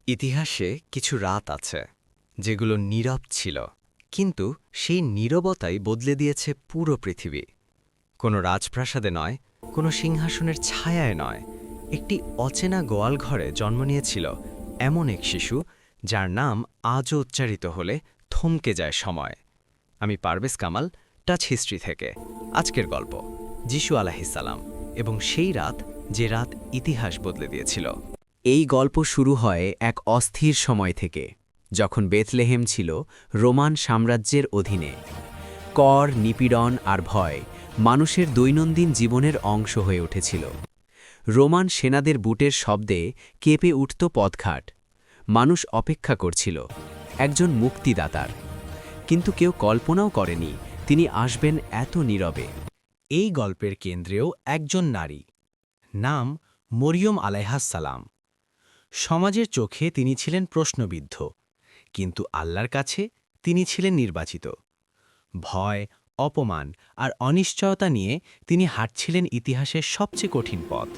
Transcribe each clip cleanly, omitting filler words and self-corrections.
ইতিহাসে কিছু রাত আছে যেগুলো নীরব ছিল, কিন্তু সেই নীরবতাই বদলে দিয়েছে পুরো পৃথিবী। কোনো রাজপ্রাসাদে নয়, কোনো সিংহাসনের ছায়ায় নয়, একটি অচেনা গোয়ালঘরে জন্ম নিয়েছিল এমন এক শিশু যার নাম আজও উচ্চারিত হলে থমকে যায় সময়। আমি পারভেজ কামাল, টাচ হিস্ট্রি থেকে। আজকের গল্প যিশু আলাইহিসসালাম এবং সেই রাত যে রাত ইতিহাস বদলে দিয়েছিল। এই গল্প শুরু হয় এক অস্থির সময় থেকে, যখন বেথলেহেম ছিল রোমান সাম্রাজ্যের অধীনে। কর, নিপীড়ন আর ভয় মানুষের দৈনন্দিন জীবনের অংশ হয়ে উঠেছিল। রোমান সেনাদের বুটের শব্দে কেঁপে উঠত পথঘাট। মানুষ অপেক্ষা করছিল একজন মুক্তিদাতার, কিন্তু কেউ কল্পনাও করেনি তিনি আসবেন এত নীরবে। এই গল্পের কেন্দ্রেও একজন নারী, নাম মরিয়ম আলাইহাসসালাম। সমাজের চোখে তিনি ছিলেন প্রশ্নবিদ্ধ, কিন্তু আল্লাহর কাছে তিনি ছিলেন নির্বাচিত। ভয়, অপমান আর অনিশ্চয়তা নিয়ে তিনি হাঁটছিলেন ইতিহাসের সবচেয়ে কঠিন পথ।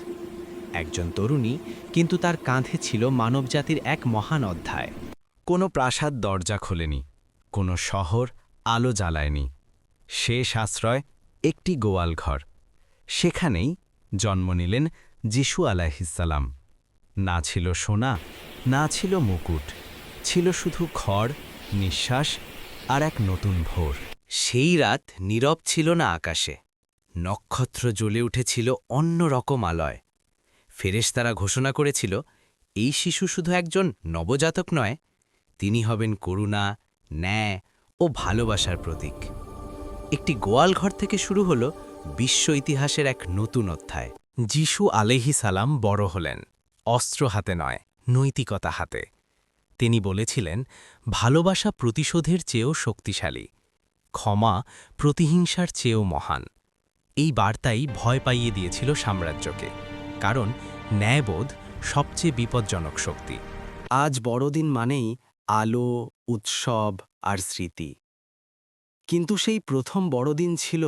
একজন তরুণী, কিন্তু তার কাঁধে ছিল মানবজাতির এক মহান অধ্যায়। কোনো প্রাসাদ দরজা খোলেনি, কোনো শহর আলো জ্বালায়নি। শেষ আশ্রয় একটি গোয়ালঘর। সেখানেই জন্ম নিলেন যিশু আলাইহিসসালাম। না ছিল সোনা, না ছিল মুকুট, ছিল শুধু খড়, নিঃশ্বাস আর এক নতুন ভোর। সেই রাত নীরব ছিল না আকাশে। নক্ষত্র জ্বলে উঠেছিল অন্য রকম আলয়। ফেরেশতারা ঘোষণা করেছিল, এই শিশু শুধু একজন নবজাতক নয়, তিনি হবেন করুণা, ন্যায় ও ভালোবাসার প্রতীক। একটি গোয়ালঘর থেকে শুরু হল বিশ্ব ইতিহাসের এক নতুন অধ্যায়। যিশু আলাইহিসসালাম বড় হলেন, অস্ত্র হাতে নয়, নৈতিকতা হাতে। তিনি বলেছিলেন, ভালোবাসা প্রতিশোধের চেয়েও শক্তিশালী, ক্ষমা প্রতিহিংসার চেয়েও মহান। এই বার্তাই ভয় পাইয়ে দিয়েছিল সাম্রাজ্যকে, কারণ ন্যায়বোধ সবচেয়ে বিপজ্জনক শক্তি। আজ বড়দিন মানেই আলো, উৎসব আর স্মৃতি। কিন্তু সেই প্রথম বড়দিন ছিল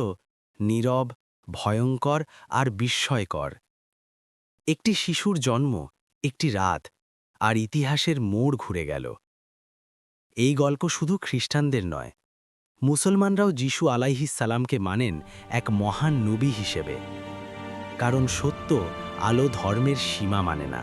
নীরব, ভয়ঙ্কর আর বিস্ময়কর। একটি শিশুর জন্ম, একটি রাত, আর ইতিহাসের মোড় ঘুরে গেল। এই গল্প শুধু খ্রিস্টানদের নয়, মুসলমানরাও যিশু আলাইহিসসালামকে মানেন এক মহান নবী হিসেবে। কারণ সত্য আলো ধর্মের সীমা মানে না।